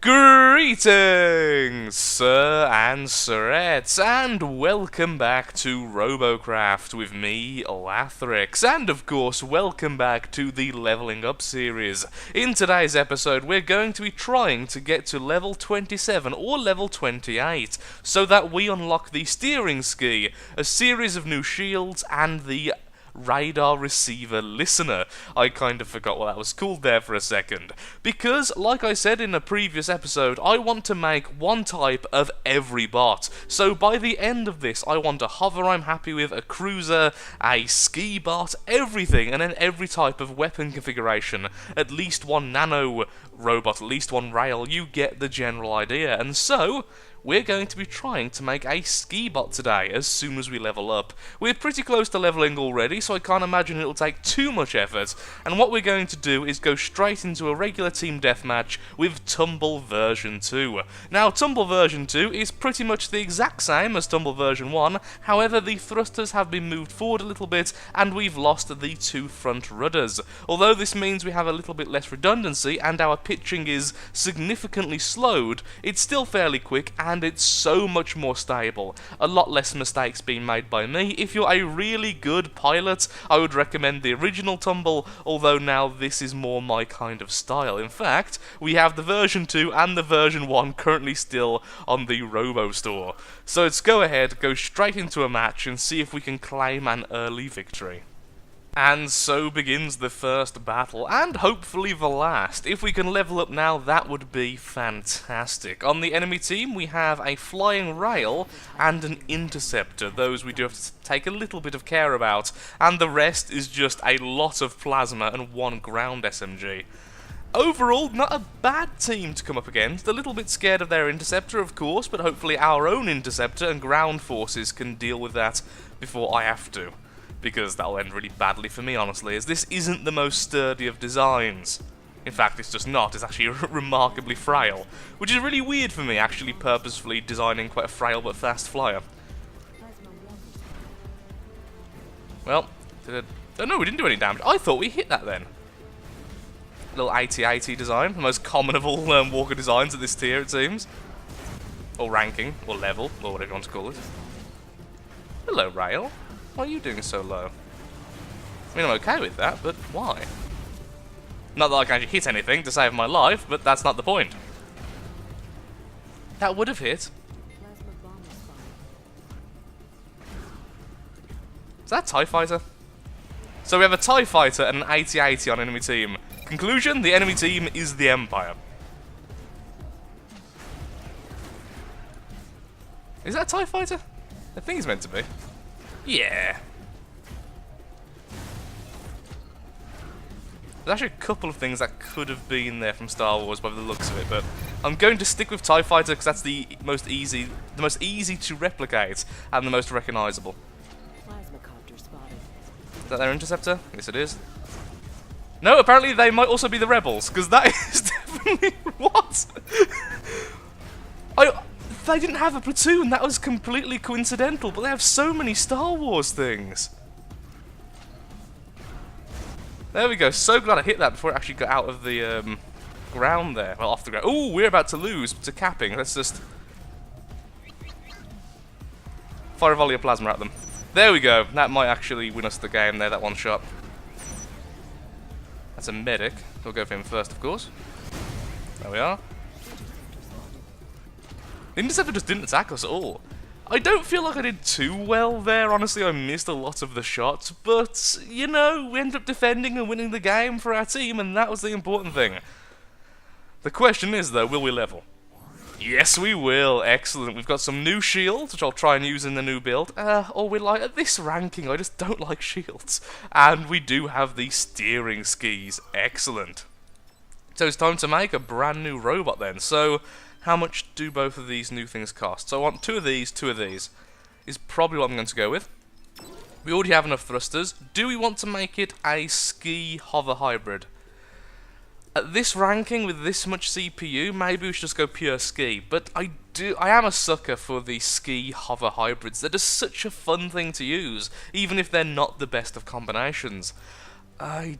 Greetings, sir and sirettes, and welcome back to Robocraft with me, Lathrix, and of course, welcome back to the Leveling Up series. In today's episode, we're going to be trying to get to level 27 or level 28, so that we unlock the steering ski, a series of new shields, and the radar receiver listener. I kind of forgot what that was called there for a second. Because, like I said in a previous episode, I want to make one type of every bot. So by the end of this, I want a hover I'm happy with, a cruiser, a ski bot, everything, and then every type of weapon configuration. At least one nano robot, at least one rail, you get the general idea. And so, we're going to be trying to make a ski bot today as soon as we level up. We're pretty close to leveling already, so I can't imagine it'll take too much effort, and what we're going to do is go straight into a regular team deathmatch with Tumble version 2. Now, Tumble version 2 is pretty much the exact same as Tumble version 1, however the thrusters have been moved forward a little bit, and we've lost the two front rudders. Although this means we have a little bit less redundancy, and our pitching is significantly slowed, it's still fairly quick, and it's so much more stable. A lot less mistakes being made by me. If you're a really good pilot, I would recommend the original Tumble, although now this is more my kind of style. In fact, we have the version 2 and the version 1 currently still on the Robo store. So let's go ahead, go straight into a match and see if we can claim an early victory. And so begins the first battle, and hopefully the last. If we can level up now, that would be fantastic. On the enemy team, we have a flying rail and an interceptor. Those we do have to take a little bit of care about. And the rest is just a lot of plasma and one ground SMG. Overall, not a bad team to come up against. A little bit scared of their interceptor, of course, but hopefully our own interceptor and ground forces can deal with that before I have to. Because that'll end really badly for me, honestly, as this isn't the most sturdy of designs. In fact, it's just not. It's actually remarkably frail, which is really weird for me, actually purposefully designing quite a frail but fast flyer. Well, oh no, we didn't do any damage. I thought we hit that then. Little 80-80 design, the most common of all Walker designs at this tier, it seems. Or ranking, or level, or whatever you want to call it. Hello, rail. Why are you doing so low? I mean, I'm okay with that, but why? Not that I can actually hit anything to save my life, but that's not the point. That would have hit. Is that a TIE fighter? So we have a TIE fighter and an 80-80 on enemy team. Conclusion, the enemy team is the Empire. Is that a TIE fighter? I think it's meant to be. Yeah. There's actually a couple of things that could have been there from Star Wars by the looks of it, but I'm going to stick with TIE Fighter because that's the most easy to replicate and the most recognizable. Is that their interceptor? Yes, it is. No, apparently they might also be the rebels, because that is definitely what. They didn't have a platoon, that was completely coincidental, but they have so many Star Wars things. There we go, so glad I hit that before it actually got out of the ground there. Well, off the ground. Ooh, we're about to lose to capping. Let's just fire a volley of plasma at them. There we go, that might actually win us the game there, that one shot. That's a medic. We'll go for him first, of course. There we are. The interceptor just didn't attack us at all. I don't feel like I did too well there, honestly. I missed a lot of the shots, but, you know, we ended up defending and winning the game for our team, and that was the important thing. The question is, though, will we level? Yes, we will. Excellent. We've got some new shields, which I'll try and use in the new build. Or we like, at this ranking, I just don't like shields. And we do have the steering skis. Excellent. So it's time to make a brand new robot then. So, how much do both of these new things cost? So I want two of these, is probably what I'm going to go with. We already have enough thrusters. Do we want to make it a ski hover hybrid? At this ranking with this much CPU, maybe we should just go pure ski. But I am a sucker for the ski hover hybrids. They're just such a fun thing to use, even if they're not the best of combinations. I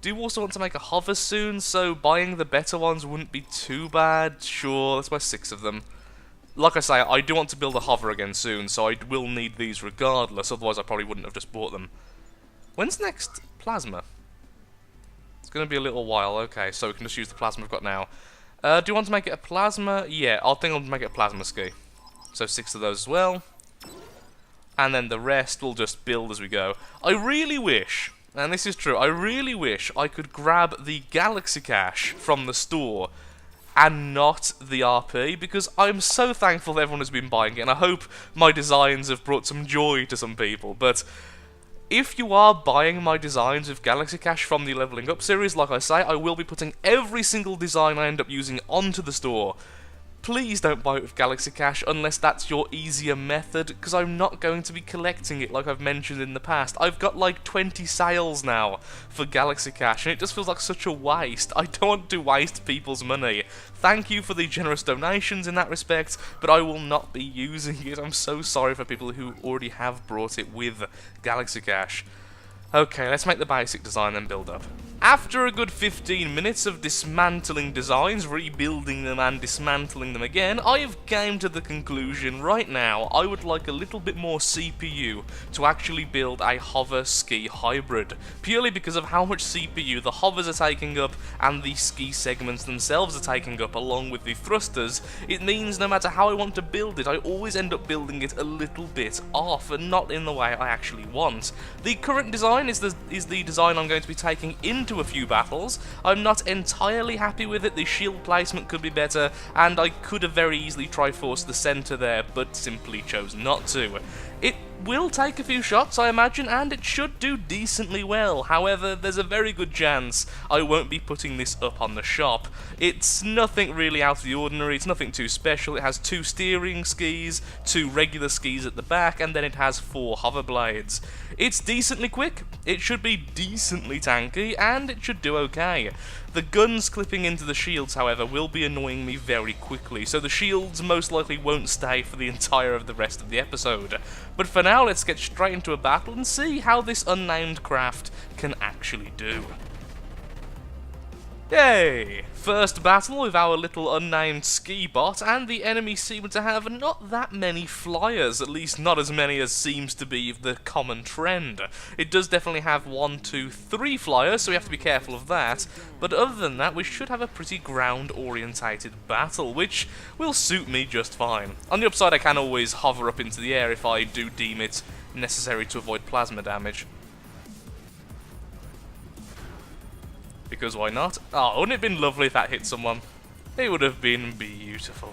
do also want to make a hover soon, so buying the better ones wouldn't be too bad. Sure, let's buy 6 of them. Like I say, I do want to build a hover again soon, so I will need these regardless, otherwise I probably wouldn't have just bought them. When's next plasma? It's going to be a little while, okay, so we can just use the plasma we've got now. Do you want to make it a plasma? Yeah, I think I'll make it a plasma ski. So 6 of those as well. And then the rest we'll just build as we go. I really wish, and this is true, I really wish I could grab the Galaxy Cache from the store and not the RP, because I'm so thankful that everyone has been buying it, and I hope my designs have brought some joy to some people. But if you are buying my designs with Galaxy Cache from the Leveling Up series, like I say, I will be putting every single design I end up using onto the store. Please don't buy it with Galaxy Cache unless that's your easier method, because I'm not going to be collecting it like I've mentioned in the past. I've got like 20 sales now for Galaxy Cache, and it just feels like such a waste. I don't want to waste people's money. Thank you for the generous donations in that respect, but I will not be using it. I'm so sorry for people who already have brought it with Galaxy Cache. Okay, let's make the basic design and build up. After a good 15 minutes of dismantling designs, rebuilding them and dismantling them again, I have came to the conclusion right now I would like a little bit more CPU to actually build a hover ski hybrid, purely because of how much CPU the hovers are taking up and the ski segments themselves are taking up along with the thrusters. It means no matter how I want to build it, I always end up building it a little bit off and not in the way I actually want. The current design is the design I'm going to be taking into a few battles. I'm not entirely happy with it. The shield placement could be better, and I could have very easily Triforced the center there, but simply chose not to. It will take a few shots, I imagine, and it should do decently well. However, there's a very good chance I won't be putting this up on the shop. It's nothing really out of the ordinary, it's nothing too special. It has 2 steering skis, 2 regular skis at the back, and then it has 4 hover blades. It's decently quick, it should be decently tanky, and it should do okay. The guns clipping into the shields, however, will be annoying me very quickly, so the shields most likely won't stay for the entire of the rest of the episode. But for now, let's get straight into a battle and see how this unnamed craft can actually do. Yay! First battle with our little unnamed ski bot, and the enemy seem to have not that many flyers, at least not as many as seems to be the common trend. It does definitely have 1, 2, 3 flyers, so we have to be careful of that, but other than that we should have a pretty ground-orientated battle, which will suit me just fine. On the upside, I can always hover up into the air if I do deem it necessary to avoid plasma damage. Because why not? Oh, wouldn't it have been lovely if that hit someone? It would have been beautiful.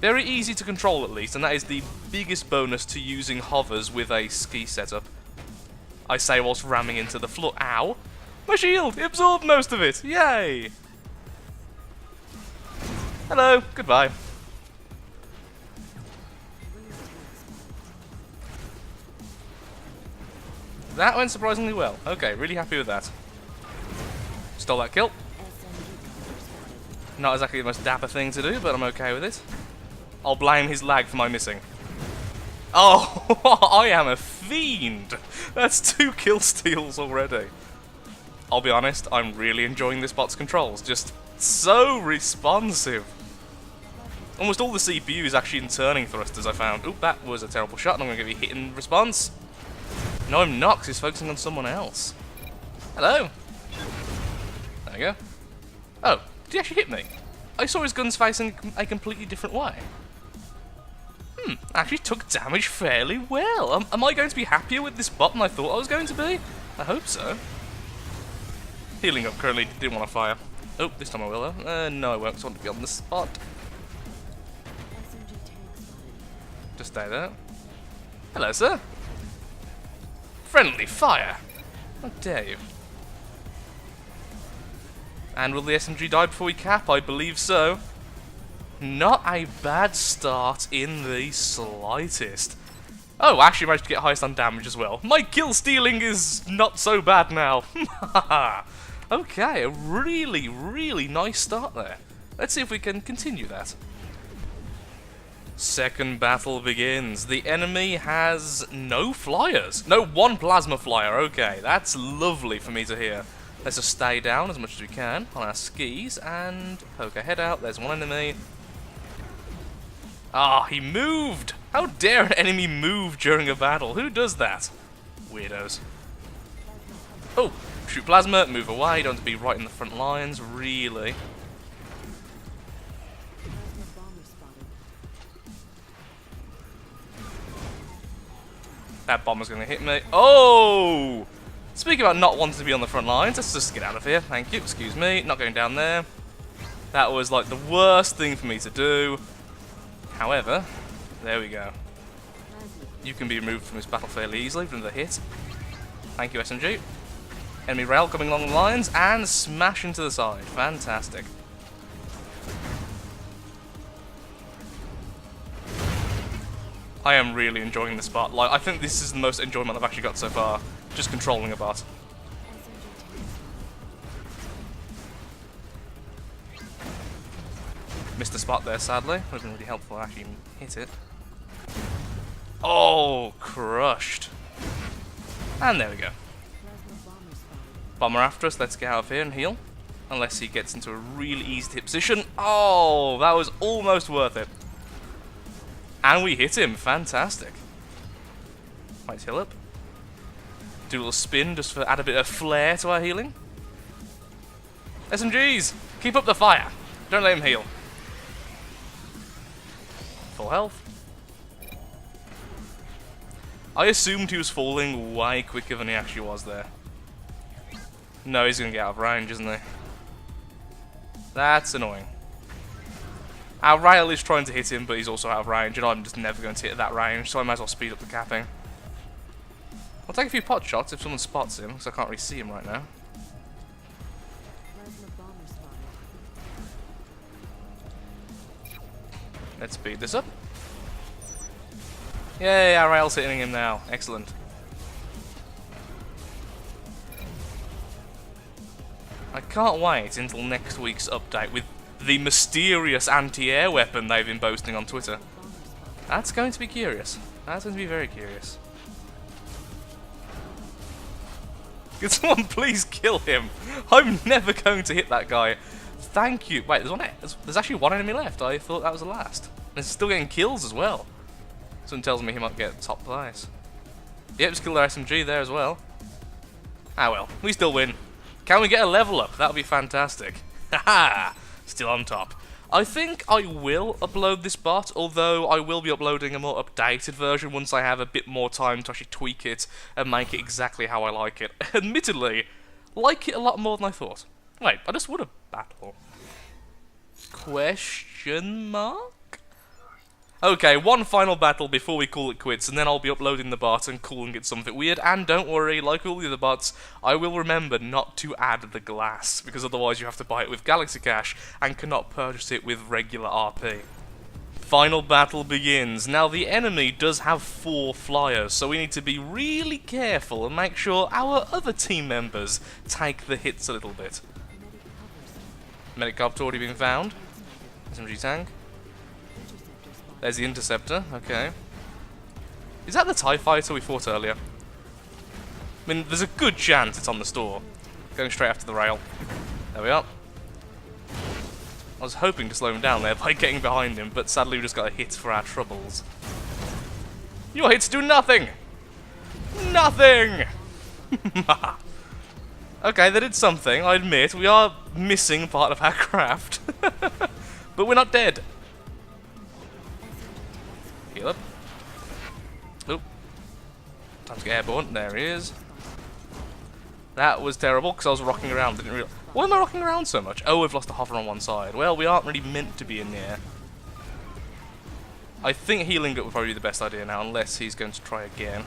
Very easy to control at least, and that is the biggest bonus to using hovers with a ski setup. I say whilst ramming into the floor. Ow! My shield! It absorbed most of it! Yay! Hello, goodbye. That went surprisingly well. Okay, really happy with that. Stole that kill. Not exactly the most dapper thing to do, but I'm okay with it. I'll blame his lag for my missing. Oh, I am a fiend! That's 2 kill steals already. I'll be honest, I'm really enjoying this bot's controls. Just so responsive. Almost all the CPU is actually in turning thrusters, I found. Oop, that was a terrible shot, and I'm going to give you hit in response. No, I'm not, 'cause he's focusing on someone else. Hello? There we go. Oh, did he actually hit me? I saw his guns facing a completely different way. Actually took damage fairly well. Am I going to be happier with this bot than I thought I was going to be? I hope so. Healing up currently, didn't want to fire. Oh, this time I will though. No I won't, 'cause I want to be on the spot. Just stay there. Hello, sir. Friendly fire! How dare you? And will the SMG die before we cap? I believe so. Not a bad start in the slightest. Oh, I actually managed to get highest on damage as well. My kill stealing is not so bad now. Okay, a really, really nice start there. Let's see if we can continue that. Second battle begins. The enemy has no flyers. No, one plasma flyer. Okay, that's lovely for me to hear. Let's just stay down as much as we can on our skis and poke our head out. There's one enemy. Ah, he moved! How dare an enemy move during a battle? Who does that? Weirdos. Oh, shoot plasma, move away, don't want to be right in the front lines, really. That bomber's gonna hit me. Oh! Speaking about not wanting to be on the front lines, let's just get out of here. Thank you, excuse me. Not going down there. That was like the worst thing for me to do. However, there we go. You can be removed from this battle fairly easily from the hit. Thank you, SMG. Enemy rail coming along the lines and smash into the side. Fantastic. I am really enjoying this bot. Like, I think this is the most enjoyment I've actually got so far. Just controlling a bot. Missed the spot there, sadly. Would have been really helpful to actually hit it. Oh, crushed. And there we go. Bomber after us. Let's get out of here and heal. Unless he gets into a really easy hit position. Oh, that was almost worth it. And we hit him. Fantastic. Right, heal up. Do a little spin just to add a bit of flair to our healing. SMGs, keep up the fire. Don't let him heal. Full health. I assumed he was falling way quicker than he actually was there. No, he's going to get out of range, isn't he? That's annoying. Our rail is trying to hit him, but he's also out of range, and I'm just never going to hit at that range, so I might as well speed up the capping. I'll take a few pot shots if someone spots him, because I can't really see him right now. Let's speed this up. Yay, our rail's hitting him now. Excellent. I can't wait until next week's update with the mysterious anti-air weapon they've been boasting on Twitter. That's going to be curious. That's going to be very curious. Can someone please kill him? I'm never going to hit that guy. Thank you. Wait, there's actually one enemy left. I thought that was the last. And he's still getting kills as well. Someone tells me he might get top place. Yep, just killed their SMG there as well. Ah well, we still win. Can we get a level up? That would be fantastic. Haha! Still on top. I think I will upload this bot, although I will be uploading a more updated version once I have a bit more time to actually tweak it and make it exactly how I like it. Admittedly, like it a lot more than I thought. Wait, I just won a battle. Question mark? Okay, one final battle before we call it quits, and then I'll be uploading the bot and calling it something weird. And don't worry, like all the other bots, I will remember not to add the glass, because otherwise you have to buy it with Galaxy Cash and cannot purchase it with regular RP. Final battle begins. Now, the enemy does have 4 flyers, so we need to be really careful and make sure our other team members take the hits a little bit. Medicopter already been found. SMG tank. There's the interceptor, okay. Is that the TIE fighter we fought earlier? I mean, there's a good chance it's on the store. Going straight after the rail. There we are. I was hoping to slow him down there by getting behind him, but sadly we just got a hit for our troubles. Your hits do nothing! Nothing! Okay, they did something, I admit. We are missing part of our craft. But we're not dead. Heal up. Oop. Time to get airborne. There he is. That was terrible because I was rocking around. Didn't realize. Why am I rocking around so much? Oh, we've lost the hover on one side. Well, we aren't really meant to be in the air. I think healing up would probably be the best idea now, unless he's going to try again.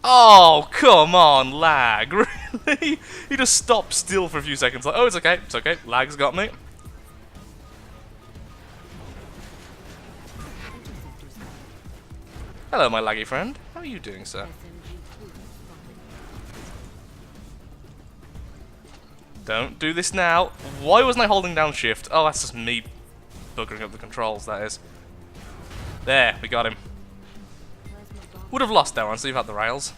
Oh, come on, lag. Really? He just stopped still for a few seconds. Like, oh, it's okay. It's okay. Lag's got me. Hello, my laggy friend. How are you doing, sir? Don't do this now. Why wasn't I holding down shift? Oh, that's just me buggering up the controls, that is. There, we got him. Would have lost there once we've had the rails.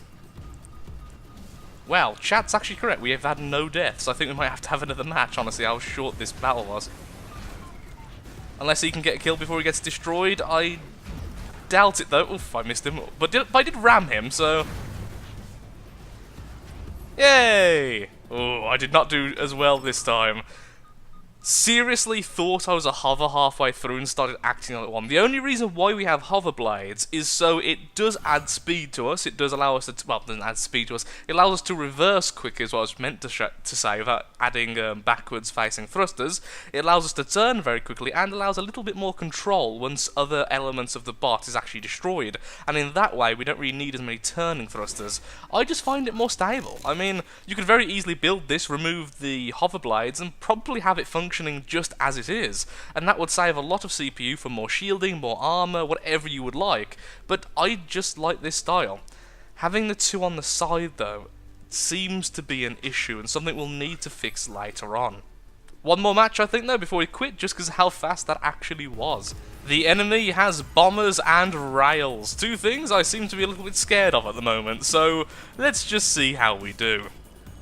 Well, chat's actually correct. We have had no deaths. I think we might have to have another match, honestly, how short this battle was. Unless he can get a kill before he gets destroyed. I doubt it, though. Oof, I missed him. But I did ram him, so... Yay! Oh, I did not do as well this time. Seriously thought I was a hover halfway through and started acting like one. The only reason why we have hover blades is so it does add speed to us. It does allow us to, well, it doesn't add speed to us. It allows us to reverse quick is what I was meant to say without adding backwards facing thrusters. It allows us to turn very quickly and allows a little bit more control once other elements of the bot is actually destroyed. And in that way, we don't really need as many turning thrusters. I just find it more stable. I mean, you could very easily build this, remove the hover blades, and probably have it functioning just as it is, and that would save a lot of CPU for more shielding, more armor, whatever you would like. But I just like this style. Having the two on the side, though, seems to be an issue and something we'll need to fix later on. One more match, I think, though, before we quit, just because of how fast that actually was. The enemy has bombers and rails, two things I seem to be a little bit scared of at the moment, so let's just see how we do.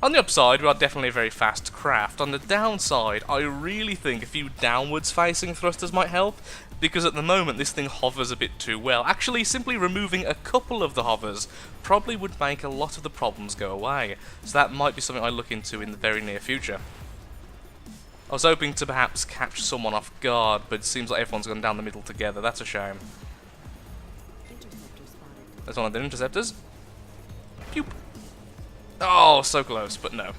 On the upside, we are definitely a very fast craft. On the downside, I really think a few downwards facing thrusters might help, because at the moment this thing hovers a bit too well. Actually, simply removing a couple of the hovers probably would make a lot of the problems go away, so that might be something I look into in the very near future. I was hoping to perhaps catch someone off guard, but it seems like everyone's gone down the middle together. That's a shame. There's one of the interceptors. Pew! Oh, so close, but no.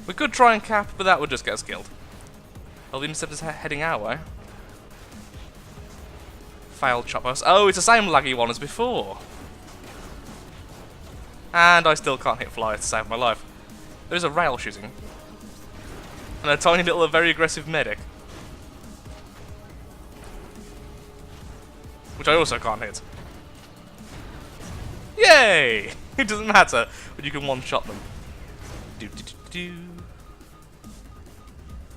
We could try and cap, but that would just get us killed. Oh, the interceptor's heading our way. Failed chop us. Oh, it's the same laggy one as before. And I still can't hit fly to save my life. There's a rail shooting. And a tiny little, very aggressive medic. Which I also can't hit. Yay! It doesn't matter, but you can one-shot them. Do, do, do, do.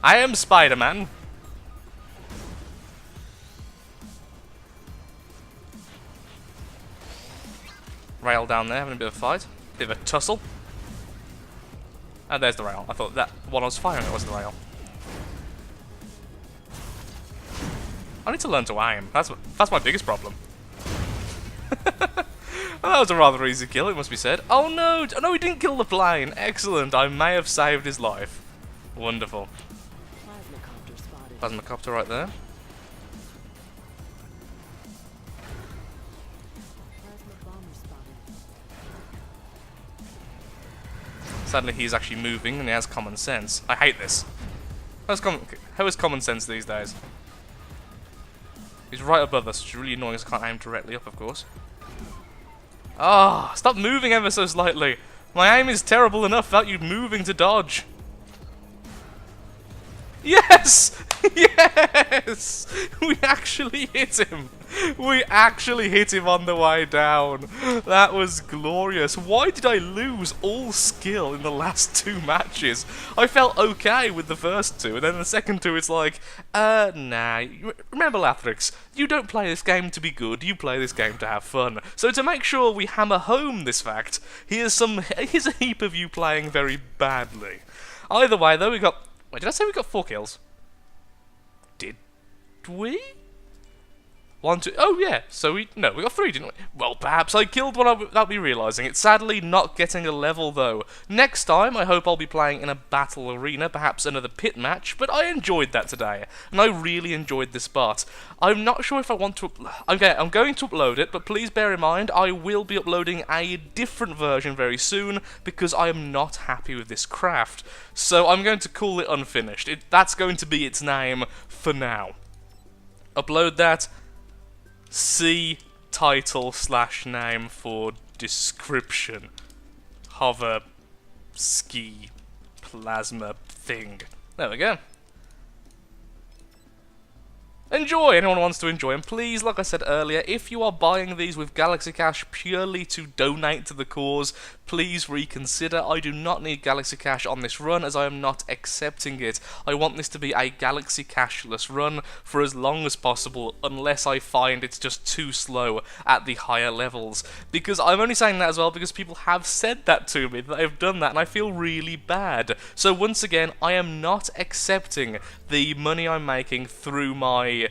I am Spider-Man. Rail down there, having a bit of a fight. Bit of a tussle. And there's the rail. I thought that one I was firing was the rail. I need to learn to aim. That's my biggest problem. Well, that was a rather easy kill, it must be said. Oh no! No, he didn't kill the plane! Excellent, I may have saved his life. Wonderful. Plasmacopter right there. Sadly, he's actually moving and he has common sense. I hate this. How is common sense these days? He's right above us, which is really annoying because I can't aim directly up, of course. Ah, oh, stop moving ever so slightly. My aim is terrible enough without you moving to dodge. Yes! Yes! We actually hit him! We actually hit him on the way down. That was glorious. Why did I lose all skill in the last two matches? I felt okay with the first two, and then the second two it's like, nah. Remember, Lathrix, you don't play this game to be good, you play this game to have fun. So to make sure we hammer home this fact, here's a heap of you playing very badly. Either way, though, we got... Wait, did I say we got 4 kills? Did we? 1, 2... Oh, yeah. So we got 3, didn't we? Well, perhaps I killed one without me realising it. Sadly, not getting a level, though. Next time, I hope I'll be playing in a battle arena, perhaps another pit match, but I enjoyed that today, and I really enjoyed this part. I'm not sure if I want to... Okay, I'm going to upload it, but please bear in mind, I will be uploading a different version very soon, because I am not happy with this craft. So I'm going to call it unfinished. That's going to be its name for now. Upload that... C title / name for description. Hover ski plasma thing. There we go. enjoy. Anyone who wants to enjoy. And please, like I said earlier, if you are buying these with Galaxy Cash purely to donate to the cause, please reconsider. I do not need Galaxy Cash on this run, as I am not accepting it. I want this to be a Galaxy Cashless run for as long as possible, unless I find it's just too slow at the higher levels. Because I'm only saying that as well because people have said that to me, that I've done that, and I feel really bad. So once again, I am not accepting the money I'm making through my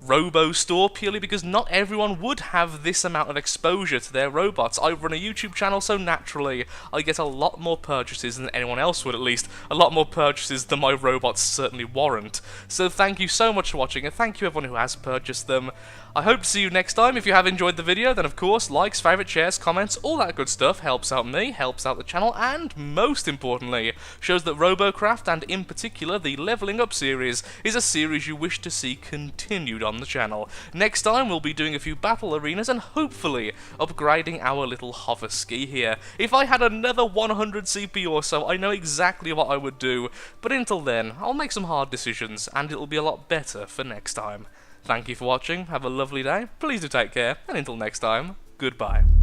Robo store purely because not everyone would have this amount of exposure to their robots. I run a YouTube channel, so naturally I get a lot more purchases than anyone else would, at least. A lot more purchases than my robots certainly warrant. So thank you so much for watching, and thank you everyone who has purchased them. I hope to see you next time. If you have enjoyed the video, then of course, likes, favourites, shares, comments, all that good stuff helps out me, helps out the channel, and most importantly, shows that Robocraft, and in particular the Leveling Up series, is a series you wish to see continued on the channel. Next time, we'll be doing a few battle arenas and hopefully upgrading our little hover ski here. If I had another 100 CP or so, I know exactly what I would do, but until then, I'll make some hard decisions, and it'll be a lot better for next time. Thank you for watching, have a lovely day, please do take care, and until next time, goodbye.